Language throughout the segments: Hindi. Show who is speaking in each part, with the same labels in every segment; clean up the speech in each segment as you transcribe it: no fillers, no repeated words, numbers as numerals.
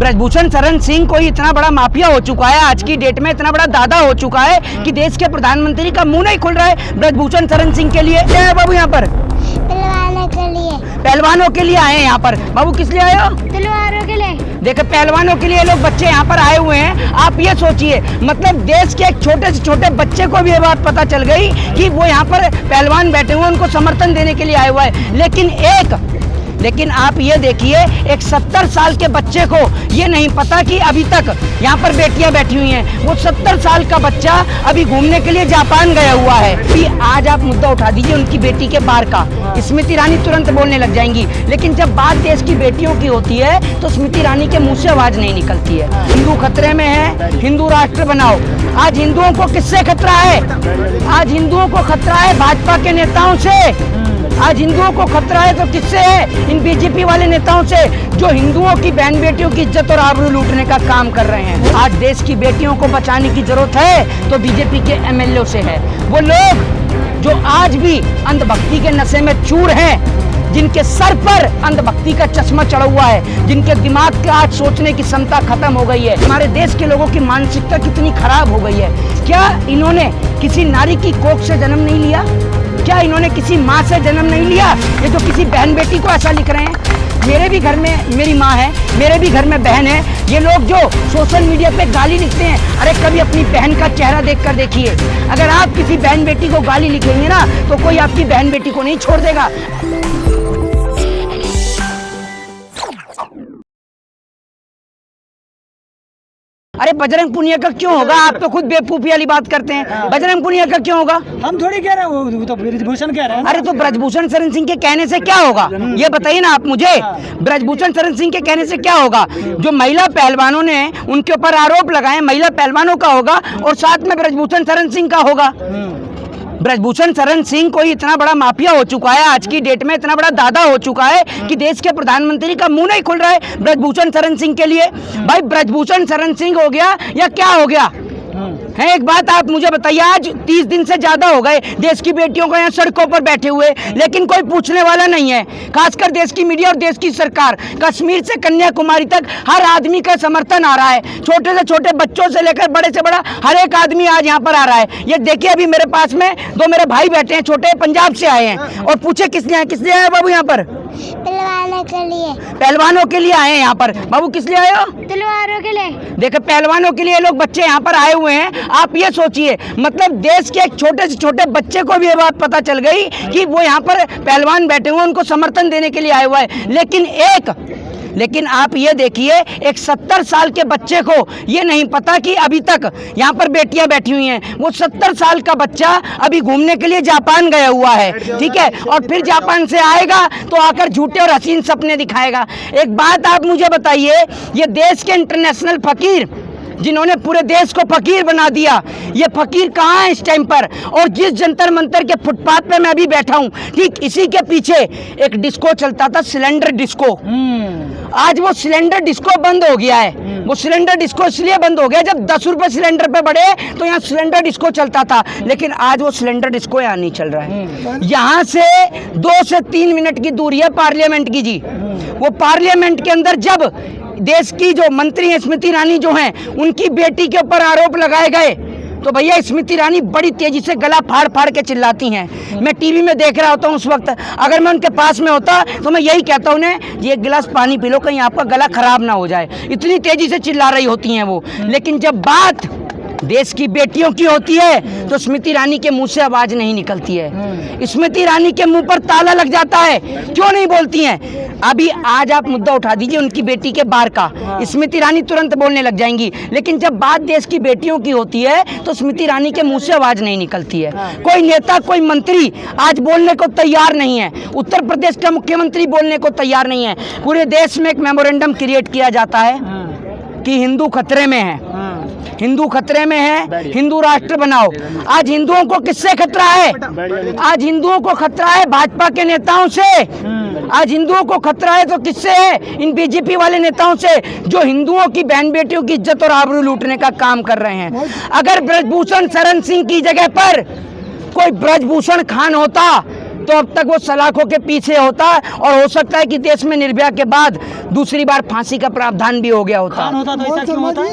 Speaker 1: ब्रजभूषण शरण सिंह कोई इतना बड़ा माफिया हो चुका है, आज की डेट में इतना बड़ा दादा हो चुका है कि देश के प्रधानमंत्री का मुंह नहीं खुल रहा है ब्रजभूषण शरण सिंह के लिए। क्या है बाबू यहाँ पर?
Speaker 2: पहलवानों के लिए।
Speaker 1: पहलवानों के लिए आए हैं यहाँ पर। बाबू किस लिए आए हो?
Speaker 2: तलवारों के लिए।
Speaker 1: देखो पहलवानों के लिए लोग बच्चे यहाँ पर आए हुए हैं। आप ये सोचिए, मतलब देश के एक छोटे से छोटे बच्चे को भी ये बात पता चल गई कि वो यहाँ पर पहलवान बैठे हुए उनको समर्थन देने के लिए आए हुआ है। लेकिन आप ये देखिए, एक 70 साल के बच्चे को ये नहीं पता कि अभी तक यहाँ पर बेटियां बैठी हुई हैं। वो 70 साल का बच्चा अभी घूमने के लिए जापान गया हुआ है। कि आज आप मुद्दा उठा दीजिए उनकी बेटी के बार का, स्मृति ईरानी तुरंत बोलने लग जाएंगी। लेकिन जब बात देश की बेटियों की होती है तो स्मृति ईरानी के मुंह से आवाज नहीं निकलती है। हिंदू खतरे में है, हिंदू राष्ट्र बनाओ। आज हिंदुओं को किससे खतरा है? आज हिंदुओं को खतरा है भाजपा के नेताओं से। आज हिंदुओं को खतरा है तो किससे है? इन बीजेपी वाले नेताओं से, जो हिंदुओं की बहन बेटियों की इज्जत और आबरू लूटने का काम कर रहे हैं। आज देश की बेटियों को बचाने की जरूरत है तो बीजेपी के एमएलए से है। वो लोग जो आज भी अंधभक्ति के नशे में चूर हैं, जिनके सर पर अंधभक्ति का चश्मा चढ़ा हुआ है, जिनके दिमाग के आज सोचने की क्षमता खत्म हो गई है। हमारे देश के लोगों की मानसिकता कितनी खराब हो गई है। क्या इन्होंने किसी नारी की कोख से जन्म नहीं लिया? क्या इन्होंने किसी माँ से जन्म नहीं लिया? ये जो किसी बहन बेटी को ऐसा लिख रहे हैं। मेरे भी घर में मेरी माँ है, मेरे भी घर में बहन है। ये लोग जो सोशल मीडिया पे गाली लिखते हैं, अरे कभी अपनी बहन का चेहरा देखकर देखिए। अगर आप किसी बहन बेटी को गाली लिखेंगे ना तो कोई आपकी बहन बेटी को नहीं छोड़ देगा। अरे बजरंग पुनिया का क्यों होगा? आप तो खुद बेवकूफी वाली बात करते हैं। बजरंग पुनिया का क्यों होगा?
Speaker 3: हम थोड़ी कह रहे हैं, वो तो ब्रजभूषण कह रहे हैं।
Speaker 1: अरे तो ब्रजभूषण शरण सिंह के कहने से क्या होगा? ये बताइए ना आप मुझे। ब्रजभूषण शरण सिंह के कहने से क्या होगा? जो महिला पहलवानों ने उनके ऊपर आरोप लगाए, महिला पहलवानों का होगा और साथ में ब्रजभूषण शरण सिंह का होगा। ब्रजभूषण शरण सिंह कोई इतना बड़ा माफिया हो चुका है, आज की डेट में इतना बड़ा दादा हो चुका है कि देश के प्रधानमंत्री का मुंह नहीं खुल रहा है ब्रजभूषण शरण सिंह के लिए। भाई ब्रजभूषण शरण सिंह हो गया या क्या हो गया है? एक बात आप मुझे बताइए, आज 30 दिन से ज्यादा हो गए देश की बेटियों को यहाँ सड़कों पर बैठे हुए, लेकिन कोई पूछने वाला नहीं है। खासकर देश की मीडिया और देश की सरकार, कश्मीर से कन्याकुमारी तक हर आदमी का समर्थन आ रहा है। छोटे से छोटे बच्चों से लेकर बड़े से बड़ा हर एक आदमी आज यहाँ पर आ रहा है। ये देखिए अभी मेरे पास में दो मेरे भाई बैठे हैं, छोटे, पंजाब से आए हैं। और पूछे किस लिए आए? किस लिए आए बाबू यहाँ पर?
Speaker 2: पहलवानों के लिए।
Speaker 1: पहलवानों के लिए आए हैं यहाँ पर। बाबू किस लिए आए हो?
Speaker 2: तलवारों के लिए।
Speaker 1: देखो पहलवानों के लिए लोग बच्चे यहाँ पर आए हुए हैं। आप ये सोचिए, मतलब देश के एक छोटे से छोटे बच्चे को भी ये बात पता चल गई कि वो यहाँ पर पहलवान बैठे हुए उनको समर्थन देने के लिए आए हुआ है। लेकिन आप ये देखिए, एक 70 साल के बच्चे को ये नहीं पता कि अभी तक यहाँ पर बेटियां बैठी हुई हैं। वो 70 साल का बच्चा अभी घूमने के लिए जापान गया हुआ है, ठीक है, और फिर जापान से आएगा तो आकर झूठे और हसीन सपने दिखाएगा। एक बात आप मुझे बताइए, ये देश के इंटरनेशनल फकीर जिन्होंने पूरे देश को फकीर बना दिया, ये फकीर कहाँ है इस टाइम पर? और जिस जंतर मंतर के फुटपाथ पे मैं अभी बैठा हूँ, ठीक इसी के पीछे एक डिस्को चलता था, सिलेंडर डिस्को। आज वो सिलेंडर डिस्को बंद हो गया है। वो सिलेंडर डिस्को इसलिए बंद हो गया, जब 10 रुपए सिलेंडर पे बढ़े तो यहाँ सिलेंडर डिस्को चलता था, लेकिन आज वो सिलेंडर डिस्को यहाँ नहीं चल रहा है। यहाँ से 2 से 3 मिनट की दूरी है पार्लियामेंट की जी। वो पार्लियामेंट के अंदर जब देश की जो मंत्री हैं स्मृति ईरानी जो हैं, उनकी बेटी के ऊपर आरोप लगाए गए तो भैया स्मृति ईरानी बड़ी तेजी से गला फाड़ फाड़ के चिल्लाती हैं। मैं टीवी में देख रहा होता हूँ उस वक्त, अगर मैं उनके पास में होता तो मैं यही कहता हूँ उन्हें, ये गिलास पानी पी लो कहीं आपका गला खराब ना हो जाए। इतनी तेजी से चिल्ला रही होती हैं वो। लेकिन जब बात देश की बेटियों की होती है तो स्मृति ईरानी के मुंह से आवाज नहीं निकलती है। स्मृति ईरानी के मुंह पर ताला लग जाता है, क्यों नहीं बोलती हैं? अभी आज आप मुद्दा उठा दीजिए उनकी बेटी के बार का, स्मृति ईरानी तुरंत बोलने लग जाएंगी। लेकिन जब बात देश की बेटियों की होती है तो स्मृति ईरानी के मुंह से आवाज नहीं निकलती है। कोई नेता, कोई मंत्री आज बोलने को तैयार नहीं है। उत्तर प्रदेश का मुख्यमंत्री बोलने को तैयार नहीं है। पूरे देश में एक मेमोरेंडम क्रिएट किया जाता है कि हिंदू खतरे में है, हिंदू खतरे में है, हिंदू राष्ट्र बनाओ। आज हिंदुओं को किससे खतरा है? आज हिंदुओं को खतरा है भाजपा के नेताओं से। आज हिंदुओं को खतरा है तो किससे है? इन बीजेपी वाले नेताओं से, जो हिंदुओं की बहन बेटियों की इज्जत और आबरू लूटने का काम कर रहे हैं। अगर ब्रजभूषण शरण सिंह की जगह पर कोई ब्रजभूषण खान होता तो अब तक वो सलाखों के पीछे होता, और हो सकता है कि देश में निर्भया के बाद दूसरी बार फांसी का प्रावधान भी हो गया होता।
Speaker 3: खान होता तो ऐसा क्यों होता?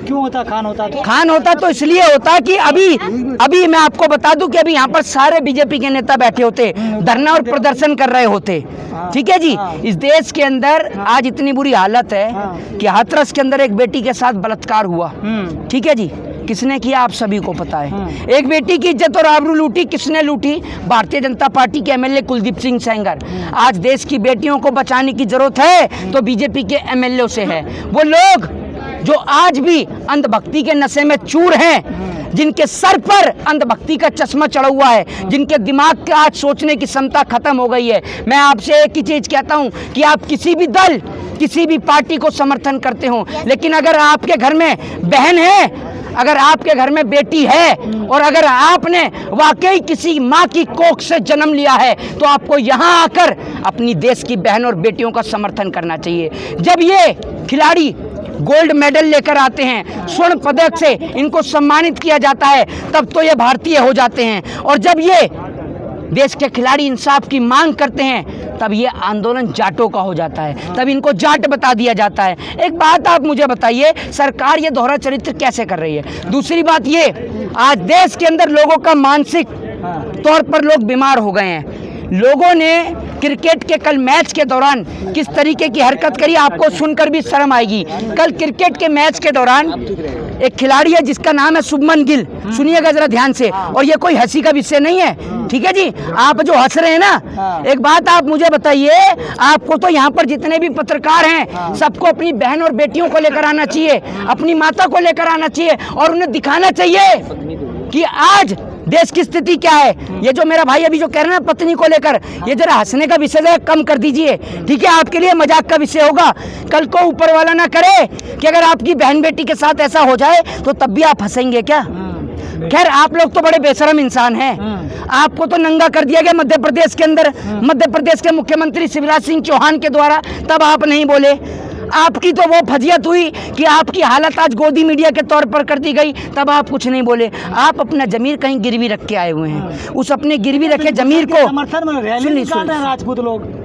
Speaker 3: क्यों होता खान होता तो?
Speaker 1: खान होता तो इसलिए होता कि अभी मैं आपको बता दूं कि अभी यहाँ पर सारे बीजेपी के नेता बैठे होते, धरना और प्रदर्शन कर रहे होते। ठीक है जी। इस देश के अंदर आज इतनी बुरी हालत है कि हाथरस के अंदर एक बेटी के साथ बलात्कार हुआ। ठीक है जी। किसने किया आप सभी को पता है। एक बेटी की इज्जत और आबरू लूटी, किसने लूटी? भारतीय जनता पार्टी के एमएलए कुलदीप सिंह सेंगर। आज देश की बेटियों को बचाने की जरूरत है तो बीजेपी के एमएलए से है। वो लोग जो आज भी अंधभक्ति के नशे में चूर हैं, जिनके सर पर अंधभक्ति का चश्मा चढ़ा हुआ है, जिनके दिमाग के आज सोचने की क्षमता खत्म हो गई है। मैं आपसे एक ही चीज कहता हूं कि आप किसी भी दल, किसी भी पार्टी को समर्थन करते हो, लेकिन अगर आपके घर में बहन है, अगर आपके घर में बेटी है, और अगर आपने वाकई किसी माँ की कोख से जन्म लिया है, तो आपको यहाँ आकर अपनी देश की बहन और बेटियों का समर्थन करना चाहिए। जब ये खिलाड़ी गोल्ड मेडल लेकर आते हैं, स्वर्ण पदक से इनको सम्मानित किया जाता है, तब तो ये भारतीय हो जाते हैं। और जब ये देश के खिलाड़ी इंसाफ की मांग करते हैं, तब ये आंदोलन जाटों का हो जाता है, तब इनको जाट बता दिया जाता है। एक बात आप मुझे बताइए, सरकार ये दोहरा चरित्र कैसे कर रही है? दूसरी बात ये, आज देश के अंदर लोगों का मानसिक तौर पर लोग बीमार हो गए हैं। लोगों ने क्रिकेट के कल मैच के दौरान किस तरीके की हरकत करी, आपको सुनकर भी शर्म आएगी। कल क्रिकेट के मैच के दौरान एक खिलाड़ी है जिसका नाम है शुभमन गिल, सुनिएगा जरा ध्यान से, और ये कोई हंसी का विषय नहीं है। ठीक है जी। आप जो हंस रहे हैं ना, एक बात आप मुझे बताइए, आपको तो यहाँ पर जितने भी पत्रकार हैं, सबको अपनी बहन और बेटियों को लेकर आना चाहिए, अपनी माता को लेकर आना चाहिए, और उन्हें दिखाना चाहिए कि आज देश की स्थिति क्या है। ये जो मेरा भाई अभी जो कह रहे हैं ना पत्नी को लेकर, ये जरा हंसने का विषय जरा कम कर दीजिए। ठीक है, आपके लिए मजाक का विषय होगा, कल को ऊपर वाला ना करे कि अगर आपकी बहन बेटी के साथ ऐसा हो जाए तो तब भी आप हंसेंगे क्या? खैर, आप लोग तो बड़े बेशरम इंसान हैं। आपको तो नंगा कर दिया गया मध्य प्रदेश के अंदर, मध्य प्रदेश के मुख्यमंत्री शिवराज सिंह चौहान के द्वारा, तब आप नहीं बोले। आपकी तो वो फजियत हुई कि आपकी हालत आज गोदी मीडिया के तौर पर कर दी गई, तब आप कुछ नहीं बोले। आप अपना जमीर कहीं गिरवी रख के आए हुए हैं। उस अपने गिरवी रखे जमीर को
Speaker 3: समर्थन में रैली निकाल रहे हैं राजपूत लोग।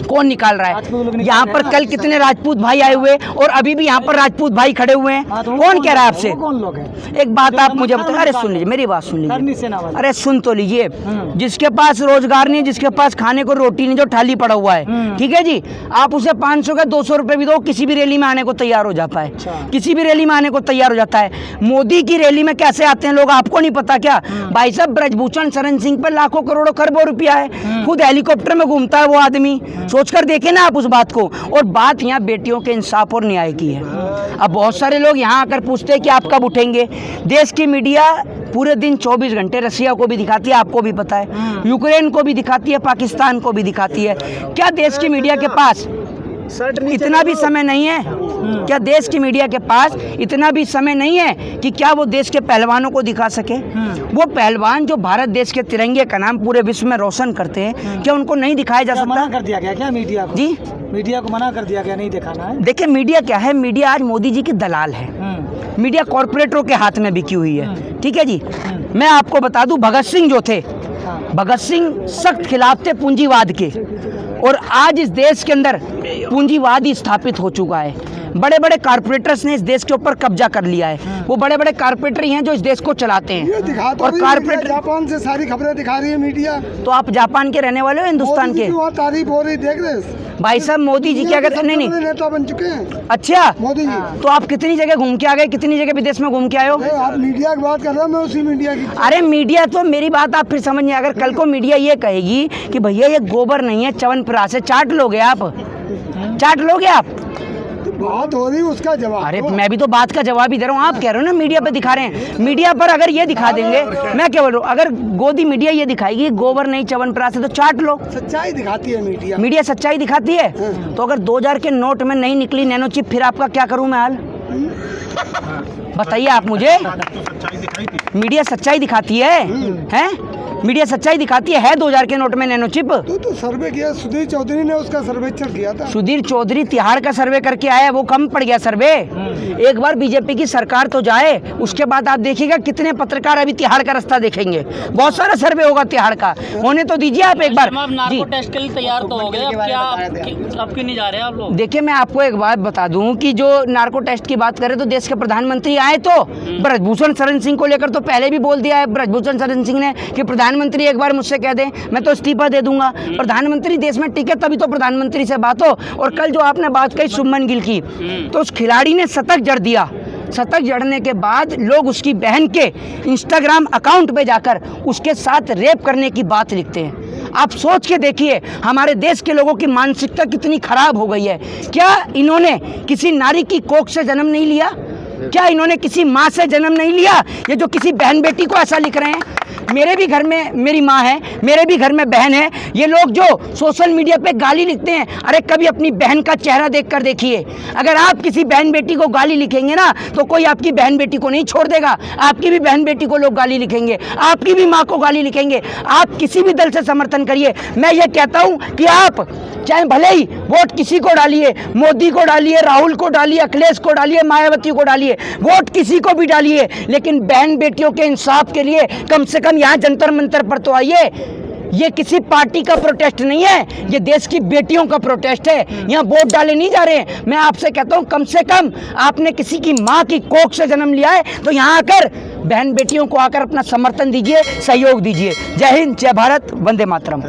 Speaker 1: कौन निकाल रहा है? यहाँ पर कल कितने राजपूत भाई आए हुए, और अभी भी यहाँ पर राजपूत भाई खड़े हुए हैं। कौन कह रहा है आपसे?
Speaker 3: कौन लोग हैं?
Speaker 1: एक बात आप मुझे बताइए। अरे सुन लीजिए, मेरी बात सुन लीजिए। अरे सुन तो लीजिए। जिसके पास रोजगार नहीं, जिसके पास खाने को रोटी नहीं, जो थाली पड़ा हुआ है, ठीक है जी, आप उसे 500 का 200 रुपए भी दो, किसी भी रैली में आने को तैयार हो जाता है। किसी भी रैली में आने को तैयार हो जाता है। मोदी की रैली में कैसे आते हैं लोग, आपको नहीं पता क्या? भाई साहब, ब्रजभूषण शरण सिंह पर लाखों करोड़ों खरबों रुपया है, खुद हेलीकॉप्टर में घूमता है वो आदमी। सोचकर देखे ना आप उस बात को। और बात यहाँ बेटियों के इंसाफ और न्याय की है। अब बहुत सारे लोग यहाँ आकर पूछते हैं कि आप कब उठेंगे। देश की मीडिया पूरे दिन 24 घंटे रसिया को भी दिखाती है, आपको भी पता है, यूक्रेन को भी दिखाती है, पाकिस्तान को भी दिखाती है। क्या देश की मीडिया के पास इतना भी समय नहीं है? क्या देश की मीडिया के पास इतना भी समय नहीं है कि क्या वो देश के पहलवानों को दिखा सके? वो पहलवान जो भारत देश के तिरंगे का नाम पूरे विश्व में रोशन करते हैं, क्या उनको नहीं दिखाया जा सकता?
Speaker 3: मना कर दिया गया क्या मीडिया को?
Speaker 1: जी,
Speaker 3: मीडिया को मना कर दिया गया, नहीं दिखाना है।
Speaker 1: देखिए, मीडिया क्या है? मीडिया आज मोदी जी की दलाल है। मीडिया कॉरपोरेटरों के हाथ में बिकी हुई है। ठीक है जी। मैं आपको बता दूं, भगत सिंह जो थे, भगत सिंह सख्त खिलाफ थे पूंजीवाद के, और आज इस देश के अंदर पूंजीवाद ही स्थापित हो चुका है। बड़े बड़े कारपोरेटर्स ने इस देश के ऊपर कब्जा कर लिया है। वो बड़े बड़े कारपोरेटर ही हैं जो इस देश को चलाते हैं। और कारपोरेटर
Speaker 4: जापान से सारी खबरें दिखा रही है मीडिया।
Speaker 1: तो आप जापान के रहने वाले हो, हिंदुस्तान के?
Speaker 4: तारीफ हो रही, देख रहे
Speaker 1: भाई साहब, मोदी जी क्या कहते हैं? नहीं
Speaker 4: नेता बन चुके हैं।
Speaker 1: अच्छा,
Speaker 4: मोदी जी।
Speaker 1: तो आप कितनी जगह घूम के आ गए, कितनी जगह विदेश में घूम के आए हो?
Speaker 4: आप मीडिया की बात कर रहे हो, मैं उसी मीडिया की।
Speaker 1: अरे मीडिया तो, मेरी बात आप फिर समझिए। अगर कल को मीडिया ये कहेगी कि भैया ये गोबर नहीं है, च्यवनप्राश है, चाट लोगे आप? चाट लोगे आप?
Speaker 4: बात हो रही, उसका जवाब।
Speaker 1: अरे मैं भी तो बात का जवाब ही दे रहा हूँ। आप कह रहे हो ना मीडिया पे दिखा रहे हैं। मीडिया पर अगर ये दिखा देंगे, मैं क्या बोल रहा हूँ, अगर गोदी मीडिया ये दिखाएगी गोबर नहीं च्यवनप्राश है, तो चाट लो।
Speaker 4: सच्चाई दिखाती है मीडिया।
Speaker 1: मीडिया सच्चाई दिखाती है। तो अगर 2000 के नोट में नहीं निकली नैनो चिप, फिर आपका क्या करूँ मैं हाल? बताइए आप मुझे। मीडिया सच्चाई दिखाती है, हैं? मीडिया सच्चाई दिखाती है 2000 के नोट में नैनो चिप।
Speaker 4: तो सर्वे किया, सुधीर चौधरी ने उसका सर्वेक्षण किया था।
Speaker 1: सुधीर चौधरी तिहाड़ का सर्वे करके आया, वो कम पड़ गया सर्वे। एक बार बीजेपी की सरकार तो जाए, उसके बाद आप देखिएगा कितने पत्रकार अभी तिहाड़ का रास्ता देखेंगे। बहुत सारा सर्वे होगा तिहाड़ का, होने तो दीजिए आप एक बार।
Speaker 5: नार्को टेस्ट के लिए तैयार तो हो गए, अब क्या अब क्यों नहीं जा रहे आप लोग?
Speaker 1: देखिए मैं आपको एक बात बता दूं कि जो नार्को टेस्ट की बात करें तो देश के प्रधानमंत्री आए तो ब्रजभूषण शरण सिंह को लेकर तो पहले भी बोल दिया है ब्रजभूषण शरण सिंह ने कि प्रधानमंत्री एक बार मुझसे कह दें मैं तो इस्तीफा दे दूंगा। प्रधानमंत्री देश में टिके तभी तो प्रधानमंत्री से बात हो। और कल जो आपने बात कही शुभमन गिल की, तो उस खिलाड़ी ने शतक जड़ दिया। शतक जड़ने के बाद लोग उसकी बहन के इंस्टाग्राम अकाउंट पे जाकर उसके साथ रेप करने की बात लिखते हैं। आप सोच के देखिए हमारे देश के लोगों की मानसिकता कितनी खराब हो गई है। क्या इन्होंने किसी नारी की कोख से जन्म नहीं लिया? क्या इन्होंने किसी माँ से जन्म नहीं लिया? ये जो किसी बहन बेटी को ऐसा लिख रहे हैं। मेरे भी घर में मेरी माँ है, मेरे भी घर में बहन है। ये लोग जो सोशल मीडिया पे गाली लिखते हैं, अरे कभी अपनी बहन का चेहरा देखकर देखिए। अगर आप किसी बहन बेटी को गाली लिखेंगे ना तो कोई आपकी बहन बेटी को नहीं छोड़ देगा। आपकी भी बहन बेटी को लोग गाली लिखेंगे, आपकी भी माँ को गाली लिखेंगे। आप किसी भी दल से समर्थन करिए, मैं ये कहता हूँ कि आप चाहे भले ही वोट किसी को डालिए, मोदी को डालिए, राहुल को डालिए, अखिलेश को डालिए, मायावती को डालिए, वोट किसी को भी डालिए, लेकिन बहन बेटियों के इंसाफ के लिए कम से कम यहाँ जंतर मंतर पर तो आइए। ये किसी पार्टी का प्रोटेस्ट नहीं है, ये देश की बेटियों का प्रोटेस्ट है। यहाँ वोट डाले नहीं जा रहे हैं। मैं आपसे कहता हूँ कम से कम आपने किसी की माँ की कोख से जन्म लिया है तो यहाँ आकर बहन बेटियों को आकर अपना समर्थन दीजिए, सहयोग दीजिए। जय हिंद, जय भारत, वंदे मातरम।